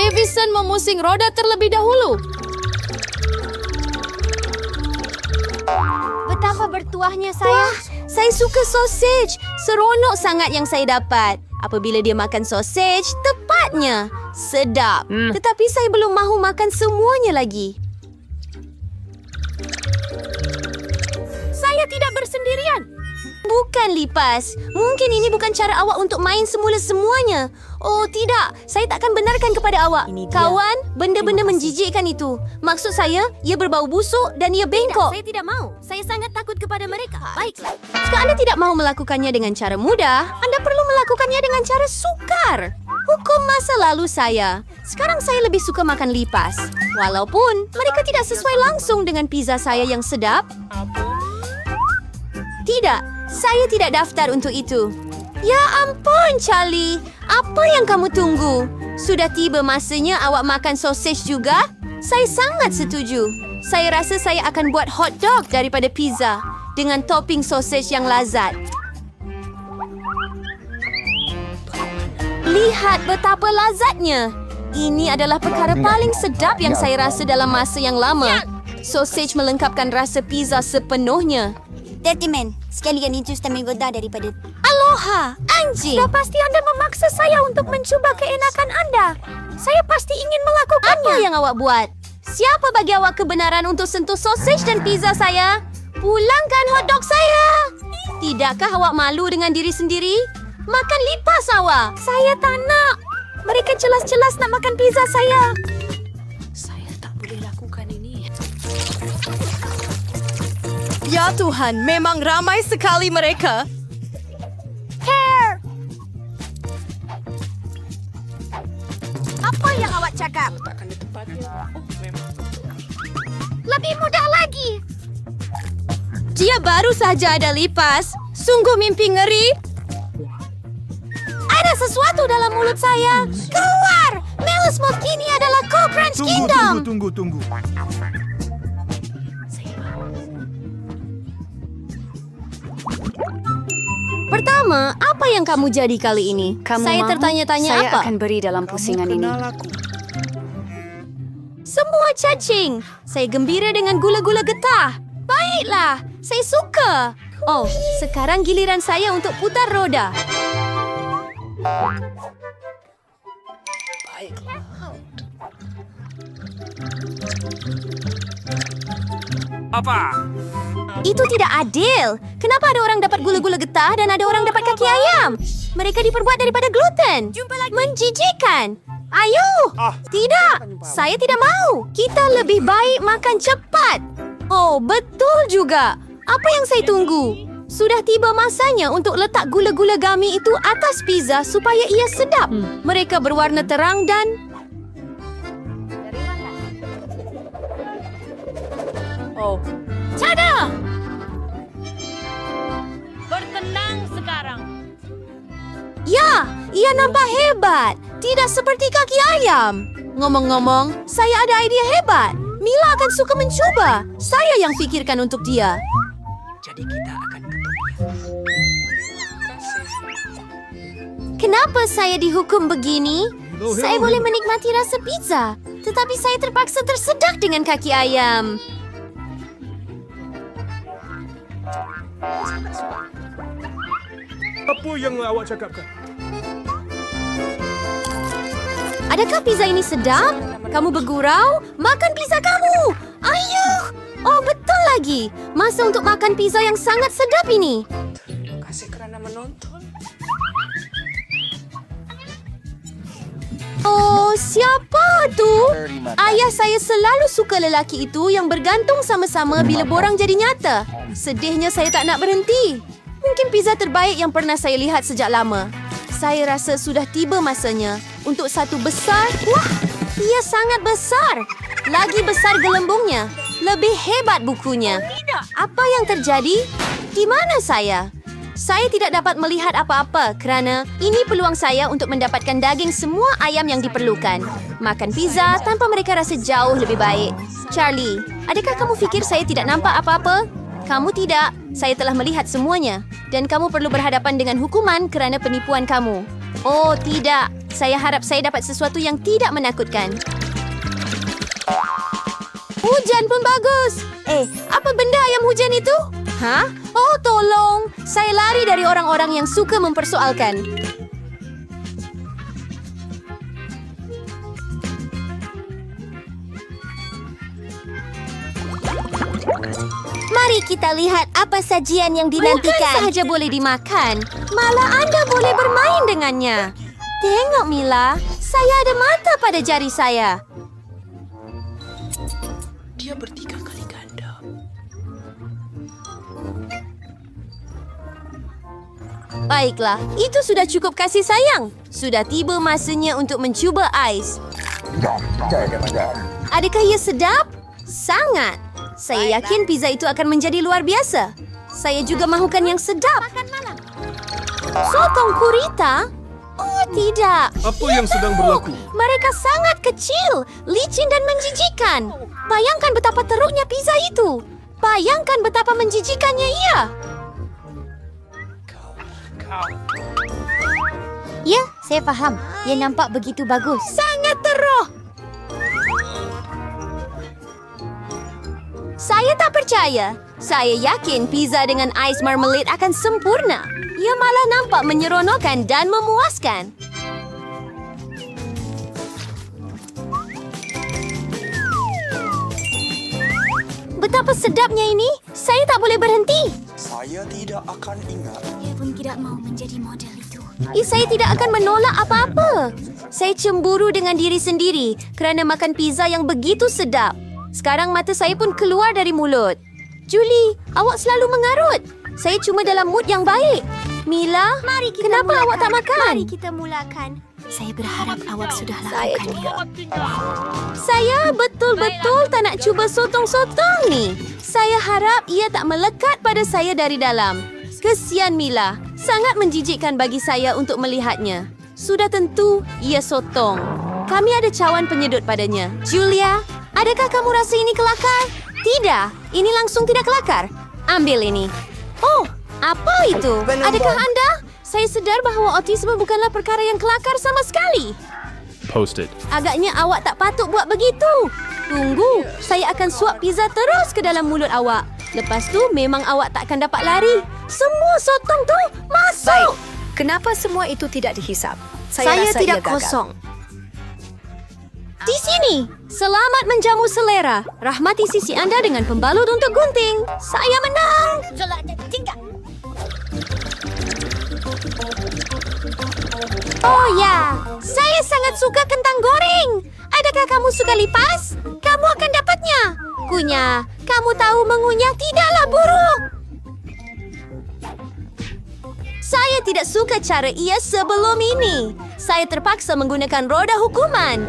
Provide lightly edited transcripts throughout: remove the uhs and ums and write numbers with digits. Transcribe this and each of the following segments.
Davison memusing roda terlebih dahulu. Betapa bertuahnya saya. Saya suka sausage. Seronok sangat yang saya dapat. Apabila dia makan sausage, tepatnya. Sedap. Tetapi saya belum mahu makan semuanya lagi. Saya tidak bersendirian. Bukan, Lipas. Mungkin ini bukan cara awak untuk main semula semuanya. Oh, tidak. Saya takkan benarkan kepada awak. Kawan, benda-benda menjijikkan itu. Maksud saya, ia berbau busuk dan ia bengkok. Saya tidak mau. Saya sangat takut kepada mereka. Baiklah. Jika anda tidak mau melakukannya dengan cara mudah, anda perlu melakukannya dengan cara sukar. Hukum masa lalu saya. Sekarang saya lebih suka makan lipas. Walaupun mereka tidak sesuai langsung dengan pizza saya yang sedap. Tidak, saya tidak daftar untuk itu. Ya ampun, Charlie. Apa yang kamu tunggu? Sudah tiba masanya awak makan sausage juga? Saya sangat setuju. Saya rasa saya akan buat hot dog daripada pizza dengan topping sausage yang lazat. Lihat betapa lazatnya. Ini adalah perkara paling sedap yang saya rasa dalam masa yang lama. Sausage melengkapkan rasa pizza sepenuhnya. Gentlemen, sekalian itu sudah menggoda daripada... Aloha, anjing. Sudah pasti Anda memaksa saya untuk mencoba keenakan Anda. Saya pasti ingin melakukannya. Apa yang awak buat? Siapa bagi awak kebenaran untuk sentuh sausage dan pizza saya? Pulangkan hotdog saya. Tidakkah awak malu dengan diri sendiri? Makan lipas awak. Saya tak nak. Mereka jelas-jelas nak makan pizza saya. Saya tak boleh lakukan ini. Ya Tuhan, memang ramai sekali mereka. Apa yang awak cakap? Letakkan di tempatnya. Oh, memang. Lebih mudah lagi. Dia baru saja ada lipas. Sungguh mimpi ngeri. Ada sesuatu dalam mulut saya. Keluar! Melis Moth kini adalah Co-Crunch Kingdom. Tunggu. Pertama, apa yang kamu jadi kali ini? Saya tertanya-tanya Saya apa? akan beri dalam pusingan ini. Semua cacing. Saya gembira dengan gula-gula getah. Baiklah, saya suka. Oh, sekarang giliran saya untuk putar roda. Apa? Itu tidak adil. Kenapa ada orang dapat gula-gula getah dan ada orang dapat kaki ayam? Mereka diperbuat daripada gluten. Menjijikan. Ayo! Tidak, saya tidak mau. Kita lebih baik makan cepat. Oh, betul juga. Apa yang saya tunggu? Sudah tiba masanya untuk letak gula-gula gummy itu atas pizza supaya ia sedap. Mereka berwarna terang dan... Oh, Tada! Bertenang sekarang. Ya, ia nampak hebat. Tidak seperti kaki ayam. Ngomong-ngomong, saya ada idea hebat. Mila akan suka mencoba. Saya yang fikirkan untuk dia. jadi kita akan ketemu. Kenapa saya dihukum begini? Saya boleh menikmati rasa pizza, tetapi saya terpaksa tersedak dengan kaki ayam. Apa yang awak cakapkan? Adakah pizza ini sedap? Kamu bergurau? Makan pizza kamu! Ayuh! Oh, betul lagi. Masa untuk makan pizza yang sangat sedap ini. Terima kasih kerana menonton. Oh, siapa tu? Ayah saya selalu suka lelaki itu yang bergantung sama-sama bila borang jadi nyata. Sedihnya saya tak nak berhenti. Mungkin pizza terbaik yang pernah saya lihat sejak lama. Saya rasa sudah tiba masanya untuk satu besar. Wah, ia sangat besar. Lagi besar gelembungnya. Lebih hebat bukunya. Apa yang terjadi? Di mana saya? Saya tidak dapat melihat apa-apa kerana ini peluang saya untuk mendapatkan daging semua ayam yang diperlukan. Makan pizza tanpa mereka rasa jauh lebih baik. Charlie, adakah kamu fikir saya tidak nampak apa-apa? Kamu tidak. Saya telah melihat semuanya. Dan kamu perlu berhadapan dengan hukuman kerana penipuan kamu. Oh, tidak. Saya harap saya dapat sesuatu yang tidak menakutkan. Hujan pun bagus. Apa benda ayam hujan itu? Hah? Oh, tolong. Saya lari dari orang-orang yang suka mempersoalkan. Mari kita lihat apa sajian yang Bukan dinantikan. sahaja boleh dimakan, malah Anda boleh bermain dengannya. Tengok, Mila. Saya ada mata pada jari saya. Dia bertiga kali ganda. Baiklah, itu sudah cukup kasih sayang. Sudah tiba masanya untuk mencuba ais. Adakah ia sedap? Sangat. Saya yakin pizza itu akan menjadi luar biasa. Saya juga mahukan yang sedap. Sotong kurita? Oh, tidak. Apa yang sedang berlaku? Mereka sangat kecil, licin dan menjijikan. Bayangkan betapa teruknya pizza itu. Bayangkan betapa menjijikannya ia. Ya, saya faham. Ia nampak begitu bagus. Sangat teruk. Saya tak percaya. Saya yakin pizza dengan ais marmalade akan sempurna. Ia malah nampak menyeronokkan dan memuaskan. Betapa sedapnya ini. Saya tak boleh berhenti. Saya tidak akan ingat. Dia pun tidak mau menjadi model itu. Saya tidak akan menolak apa-apa. Saya cemburu dengan diri sendiri kerana makan pizza yang begitu sedap. Sekarang mata saya pun keluar dari mulut. Julie, awak selalu mengarut. Saya cuma dalam mood yang baik. Mila, kenapa awak tak makan? Mari kita mulakan. Saya berharap awak sudah lakukan. Saya betul-betul tak nak cuba sotong-sotong ni. Saya harap ia tak melekat pada saya dari dalam. Kesian Mila. Sangat menjijikkan bagi saya untuk melihatnya. Sudah tentu ia sotong. Kami ada cawan penyedut padanya. Julia, adakah kamu rasa ini kelakar? Tidak, ini langsung tidak kelakar. Ambil ini. Oh, apa itu? Adakah Anda? Saya sedar bahawa autisme bukanlah perkara yang kelakar sama sekali. Posted. Agaknya awak tak patut buat begitu. Tunggu, saya akan suap pizza terus ke dalam mulut awak. Lepas tu memang awak tak akan dapat lari. Semua sotong tu masuk. Kenapa semua itu tidak dihisap? Saya rasa tidak ia gagal. kosong. Di sini, selamat menjamu selera. Rahmati sisi Anda dengan pembalut untuk gunting. Saya menang. Oh ya, saya sangat suka kentang goreng. Adakah kamu suka lipas? Kamu akan dapatnya. Kunyah, kamu tahu mengunyah tidaklah buruk. Saya tidak suka cara ia sebelum ini. Saya terpaksa menggunakan roda hukuman.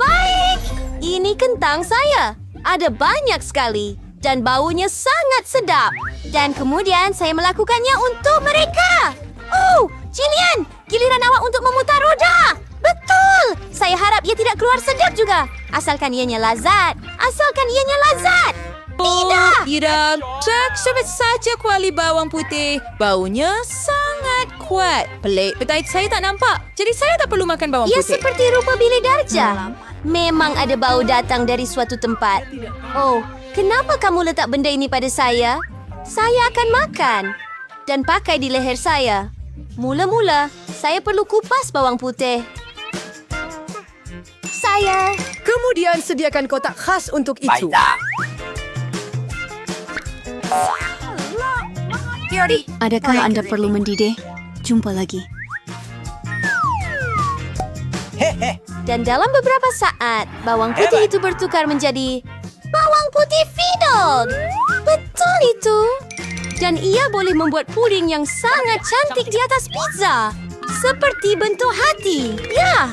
Baik, ini kentang saya. Ada banyak sekali. Dan baunya sangat sedap. Dan kemudian saya melakukannya untuk mereka. Oh, Jillian, giliran awak untuk memutar roda. Betul. Saya harap ia tidak keluar sedap juga. Asalkan ianya lazat. Asalkan ianya lazat. Tidak. Tidak. Cek sebut saja kuali bawang putih. Baunya sangat kuat. Pelik. Betul, saya tak nampak. Jadi saya tak perlu makan bawang Ia putih. seperti rupa bilik darjah. Memang ada bau datang dari suatu tempat. Oh, kenapa kamu letak benda ini pada saya? Saya akan makan. Dan pakai di leher saya. Mula-mula, saya perlu kupas bawang putih. Saya... Kemudian sediakan kotak khas untuk itu. Adakah Anda perlu mendidih? Jumpa lagi. Dan dalam beberapa saat, bawang putih itu bertukar menjadi bawang putih Fiddle. Betul itu. Dan ia boleh membuat puding yang sangat cantik di atas pizza. Seperti bentuk hati. Ya.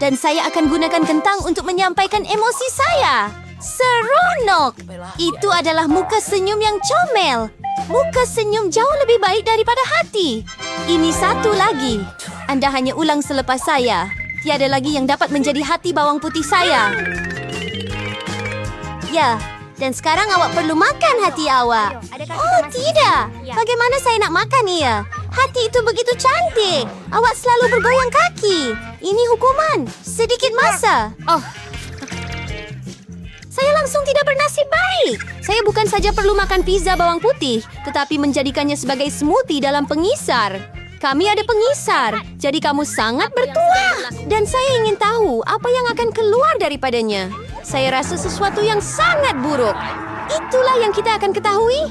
Dan saya akan gunakan kentang untuk menyampaikan emosi saya. Seronok. Itu adalah muka senyum yang comel. Muka senyum jauh lebih baik daripada hati. Ini satu lagi. Anda hanya ulang selepas saya. Tiada lagi yang dapat menjadi hati bawang putih saya. Ya, dan sekarang awak perlu makan hati awak. Oh, tidak. Bagaimana saya nak makan ia? Hati itu begitu cantik. Awak selalu bergoyang kaki. Ini hukuman. Sedikit masa. Oh. Saya langsung tidak bernasib baik. Saya bukan saja perlu makan pizza bawang putih, tetapi menjadikannya sebagai smoothie dalam pengisar. Kami ada pengisar, jadi kamu sangat bertuah. Dan saya ingin tahu apa yang akan keluar daripadanya. Saya rasa sesuatu yang sangat buruk. Itulah yang kita akan ketahui.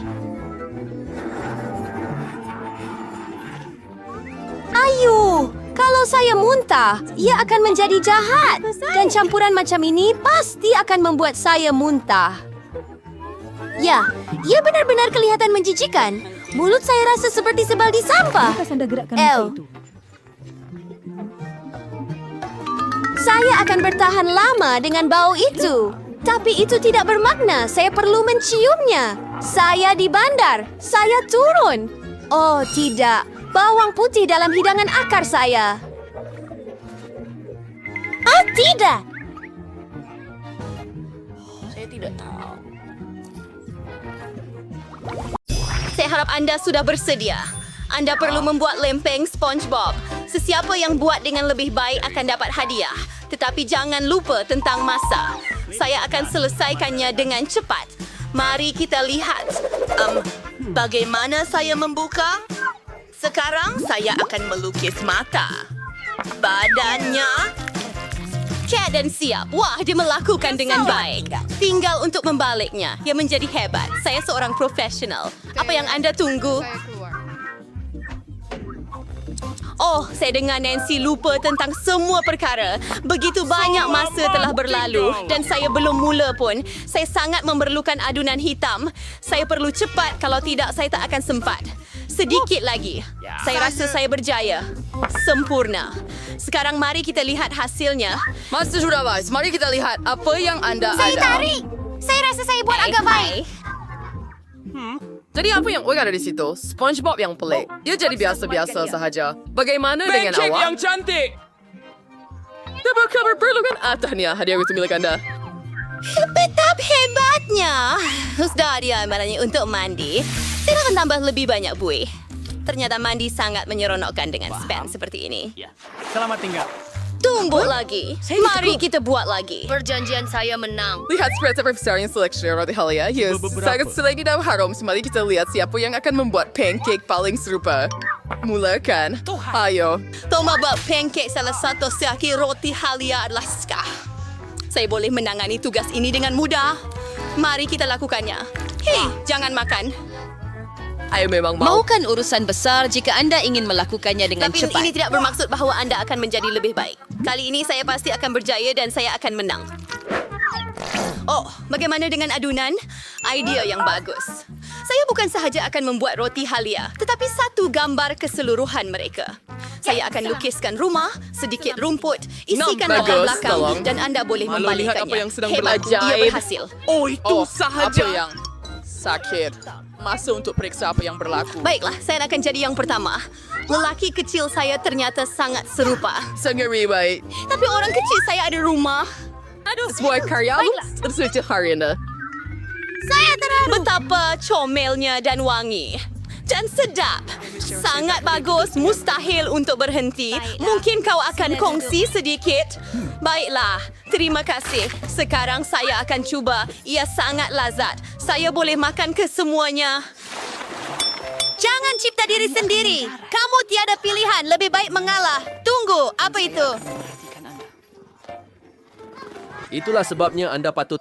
Ayo, kalau saya muntah, ia akan menjadi jahat. Dan campuran macam ini pasti akan membuat saya muntah. Ya, ia benar-benar kelihatan menjijikan. Mulut saya rasa seperti sebaldi sampah. Saya akan bertahan lama dengan bau itu. Tapi itu tidak bermakna. Saya perlu menciumnya. Saya di bandar. Saya turun. Oh, tidak. Bawang putih dalam hidangan akar saya. Oh, tidak. Saya harap Anda sudah bersedia. Anda perlu membuat lempeng SpongeBob. Sesiapa yang buat dengan lebih baik akan dapat hadiah. Tetapi jangan lupa tentang masa. Saya akan selesaikannya dengan cepat. Mari kita lihat. Bagaimana saya membuka? Sekarang saya akan melukis mata. Badannya. Cat dan siap. Wah, dia melakukan dengan baik. Tinggal untuk membaliknya. Ia menjadi hebat. Saya seorang profesional. Apa yang Anda tunggu? Oh, saya dengar Nancy lupa tentang semua perkara. Begitu banyak masa telah berlalu dan saya belum mula pun. Saya sangat memerlukan adunan hitam. Saya perlu cepat, kalau tidak saya tak akan sempat. Sedikit lagi. Saya rasa saya berjaya. Sempurna. Sekarang mari kita lihat hasilnya. Masa sudah habis. Mari kita lihat apa yang anda Saya ada. tarik. Saya rasa saya buat agak baik. Jadi apa yang ada di situ? SpongeBob yang pelik. Dia jadi biasa-biasa sahaja. Bagaimana dengan Pancake awak? yang cantik. Dapat kabar perlukan atahnya hadiah itu milik anda. Betapa hebatnya. Sudah dia malahnya untuk mandi. Saya akan tambah lebih banyak buih. Ternyata mandi sangat menyeronokkan dengan span seperti ini. Selamat tinggal. Tunggu lagi. Mari kita buat lagi. Perjanjian saya menang. Lihat spread besar yang seleksi roti halia. Yes, sangat selagi dan harum. Mari kita lihat siapa yang akan membuat pancake paling serupa. Mulakan. Ayo. Toma buat pancake salah satu saki roti halia adalah skah. Saya boleh menangani tugas ini dengan mudah. Mari kita lakukannya. Hei, jangan makan. Ayo memang mau. Maukan urusan besar jika Anda ingin melakukannya dengan Tapi cepat. ini tidak bermaksud bahawa Anda akan menjadi lebih baik. Kali ini saya pasti akan berjaya dan saya akan menang. Oh, bagaimana dengan adunan? Idea yang bagus. Saya bukan sahaja akan membuat roti halia, tetapi satu gambar keseluruhan mereka. Saya akan lukiskan rumah, sedikit rumput, isikan latar Bagus, belakang, tolong. dan Anda boleh Malu membalikkannya. lihat apa yang sedang Hebat, berlaku. ia berhasil. Oh, itu sahaja. Apa yang sakit? Masa untuk periksa apa yang berlaku. Baiklah, saya akan jadi yang pertama. Lelaki kecil saya ternyata sangat serupa. Sangat baik. Tapi orang kecil saya ada rumah. Aduh, Semua karyamu tersuci hari ini. saya terharu. Betapa comelnya dan wangi. Dan sedap. Sangat bagus, mustahil untuk berhenti. Mungkin kau akan kongsi sedikit? Baiklah, terima kasih. Sekarang saya akan cuba. Ia sangat lazat. Saya boleh makan kesemuanya. Jangan cipta diri sendiri. Kamu tiada pilihan. Lebih baik mengalah. Tunggu, apa itu? Itulah sebabnya anda patut...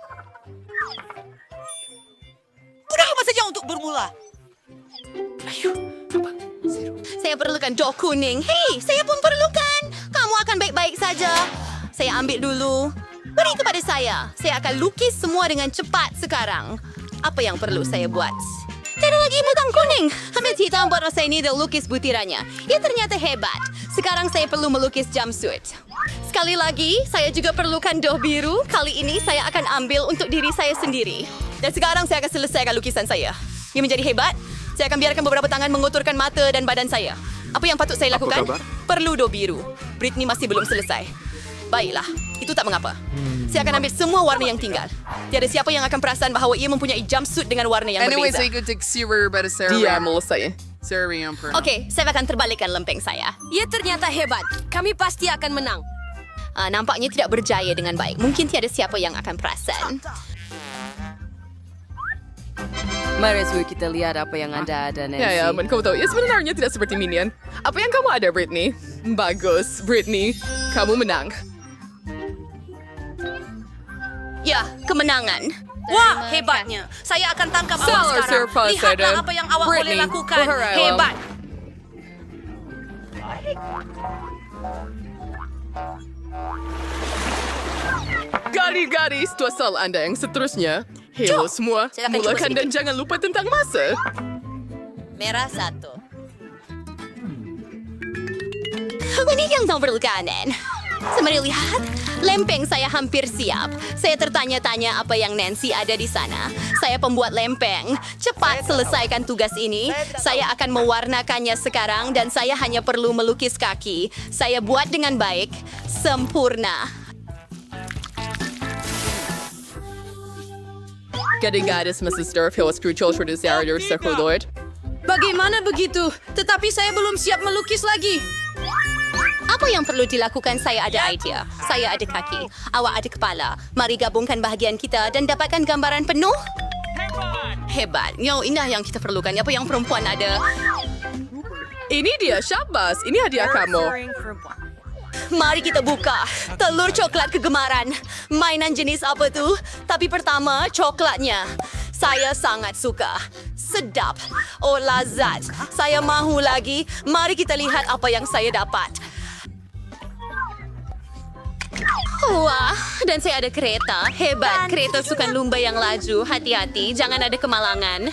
Sudah apa saja untuk bermula? Saya perlukan dok kuning. Hei, saya pun perlukan. Kamu akan baik-baik saja. Saya ambil dulu. Beri kepada saya. Saya akan lukis semua dengan cepat sekarang. Apa yang perlu saya buat? Tiada lagi butang kuning. Ambil hitam buat saya ini dan lukis butirannya. Ia ternyata hebat. Sekarang saya perlu melukis jumpsuit. Sekali lagi, saya juga perlukan doh biru. Kali ini saya akan ambil untuk diri saya sendiri. Dan sekarang saya akan selesaikan lukisan saya. Ia menjadi hebat. Saya akan biarkan beberapa tangan mengotorkan mata dan badan saya. Apa yang patut saya lakukan? Perlu doh biru. Britney masih belum selesai. Baiklah, itu tak mengapa. Saya akan ambil semua warna yang tinggal. Tiada siapa yang akan perasan bahawa ia mempunyai jumpsuit dengan warna yang Anyway, berbeza. saya ikut Siri pada Sarah. Dia melesai. Sarah yang pernah. Okey, saya akan terbalikkan lempeng saya. Ia ternyata hebat. Kami pasti akan menang. Nampaknya tidak berjaya dengan baik. Mungkin tiada siapa yang akan perasan. Mari kita lihat apa yang Anda ada, Nancy. Ya, kamu tahu, ya sebenarnya tidak seperti Minion. Apa yang kamu ada, Britney? Bagus, Britney. Kamu menang. Ya, kemenangan. Wah, hebatnya. Saya akan tangkap awak Salah sekarang. surprise, Lihatlah Adam. apa yang awak Britney, boleh lakukan. berharap. Hebat. Gadis-gadis, itu asal Anda yang seterusnya. Hello semua, saya akan coba mulakan dan jangan lupa tentang masa. Merah 1. Ini yang nomor kanan. Mari lihat, lempeng saya hampir siap. Saya tertanya-tanya apa yang Nancy ada di sana. Saya pembuat lempeng. Cepat selesaikan tugas ini. Saya akan mewarnakannya sekarang dan saya hanya perlu melukis kaki. Saya buat dengan baik. Sempurna. Gadis-gadis, Mrs. Durf, Hills Crucial Tradisiarder Sekulord. Bagaimana begitu? Tetapi saya belum siap melukis lagi. Apa yang perlu dilakukan? Saya ada idea. Saya ada kaki. Awak ada kepala. Mari gabungkan bahagian kita dan dapatkan gambaran penuh. Hebat. Yo, inilah yang kita perlukan. Apa yang perempuan ada? Ini dia, Syabas. Ini hadiah kamu. Mari kita buka. Telur coklat kegemaran. Mainan jenis apa tu? Tapi pertama, coklatnya. Saya sangat suka. Sedap. Oh, lazat. Saya mahu lagi. Mari kita lihat apa yang saya dapat. Wah, dan saya ada kereta. Hebat, kereta sukan lumba yang laju. Hati-hati, jangan ada kemalangan.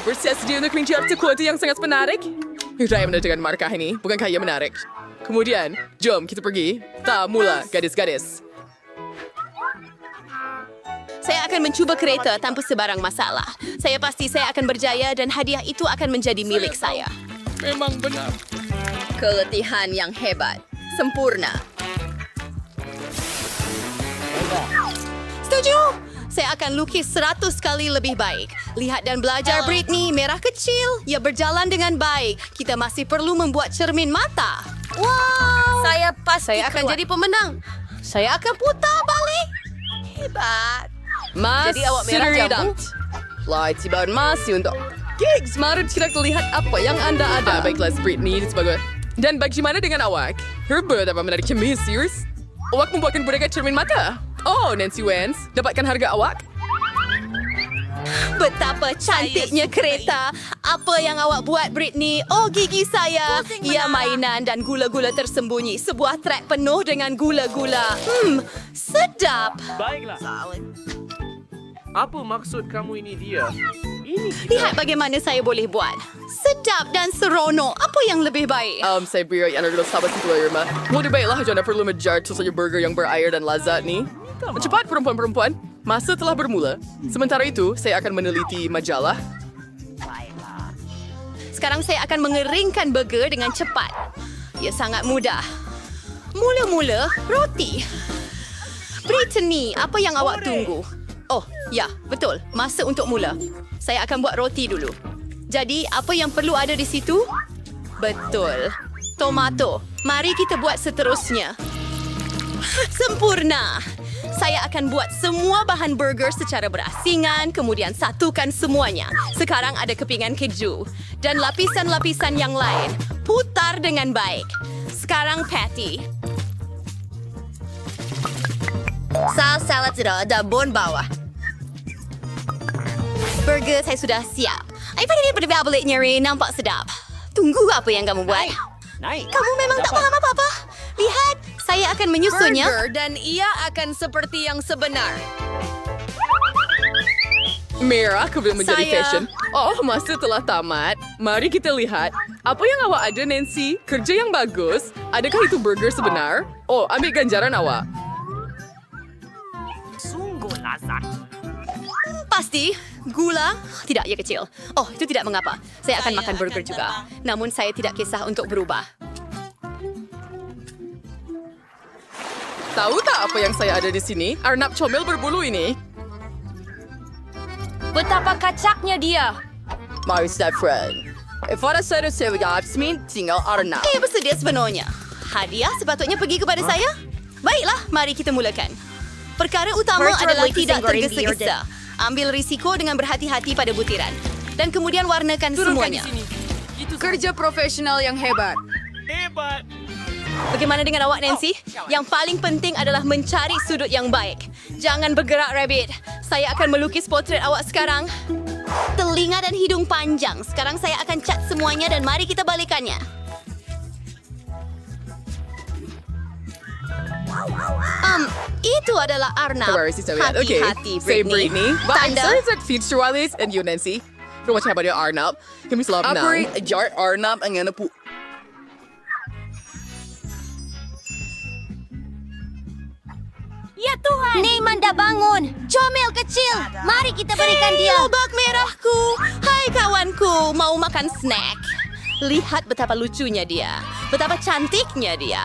Bersiap sedia untuk menjawab sesuatu yang sangat menarik? Saya dengan markah ini, bukankah ia menarik? Kemudian, jom kita pergi. Mula, gadis-gadis. Saya akan mencuba kereta tanpa sebarang masalah. Saya pasti saya akan berjaya dan hadiah itu akan menjadi milik saya. Memang benar. Keletihan yang hebat. Sempurna. Setuju? Saya akan lukis 100 kali lebih baik. Lihat dan belajar, Britney. Merah kecil. Ya, berjalan dengan baik. Kita masih perlu membuat cermin mata. Wow! Saya akan jadi pemenang. Saya akan putar balik. Hebat. Mas, Jadi awak merah jambu? Light tiba masih untuk gigs. Mari kita lihat apa yang Anda ada. Baiklah, Britney dan sebagainya. Dan bagaimana dengan awak? Herbert apa menarik kami, serius? Awak membuatkan boneka cermin mata. Oh, Nancy Wentz, dapatkan harga awak? Betapa cantiknya kereta. Apa yang awak buat, Britney? Oh, gigi saya. Ya, mainan dan gula-gula tersembunyi. Sebuah trek penuh dengan gula-gula. Sedap. Baiklah. Apa maksud kamu ini dia? Lihat bagaimana saya boleh buat. Sedap dan seronok. Apa yang lebih baik? Saya beri yang adalah sahabat setelah rumah. Mudah baiklah, jangan perlu menjar saja burger yang berair dan lazat nih. Cepat, perempuan-perempuan. Masa telah bermula. Sementara itu, saya akan meneliti majalah. Sekarang saya akan mengeringkan burger dengan cepat. Ya, sangat mudah. Mula-mula, roti. Brittany, apa yang awak tunggu? Oh, ya, betul. Masa untuk mula. Saya akan buat roti dulu. Jadi, apa yang perlu ada di situ? Betul. Tomato. Mari kita buat seterusnya. Sempurna. Saya akan buat semua bahan burger secara berasingan, kemudian satukan semuanya. Sekarang ada kepingan keju. Dan lapisan-lapisan yang lain. Putar dengan baik. Sekarang patty. Salad sudah ada bon bawah. Burger saya sudah siap. Apa dia berbalik nyeri, nampak sedap. Tunggu apa yang kamu buat. Kamu memang tak paham apa-apa. Lihat, saya akan menyusunnya. Burger dan ia akan seperti yang sebenar. Merah kebelum menjadi Saya- fashion. Oh, masa telah tamat. Mari kita lihat. Apa yang awak ada, Nancy? Kerja yang bagus. Adakah itu burger sebenar? Oh, ambil ganjaran awak. Pasti. Gula? Tidak, ia kecil. Oh, itu tidak mengapa. Saya akan makan burger juga. Namun saya tidak kisah untuk berubah. Tahu tak apa yang saya ada di sini? Arnab comel berbulu ini. Betapa kacaknya dia. Mari, Stefan. Para saya tinggal Arnab. Bersedia sepenuhnya. Hadiah sepatutnya pergi kepada saya? Baiklah, mari kita mulakan. Perkara utama Virtual adalah League tidak Single tergesa-gesa. Ambil risiko dengan berhati-hati pada butiran. Dan kemudian warnakan semuanya. Kerja profesional yang hebat. Bagaimana dengan awak, Nancy? Yang paling penting adalah mencari sudut yang baik. Jangan bergerak, Rabbit. Saya akan melukis potret awak sekarang. Telinga dan hidung panjang. Sekarang saya akan cat semuanya dan mari kita balikannya. Itu adalah Arnab. Sabar, si Soviet. Okay. Hati-hati, Say Britney. Britney. But I'm Tanda. sorry that future Wallace and you, Nancy. Don't watch about your Arnab. Can we slap now? Operate a jar Arnab ang ano po. Ya Tuhan! Neymanda bangun! Comel kecil! Mari kita berikan dia! Lobak merahku. Hai kawanku, mau makan snack? Lihat betapa lucunya dia. Betapa cantiknya dia.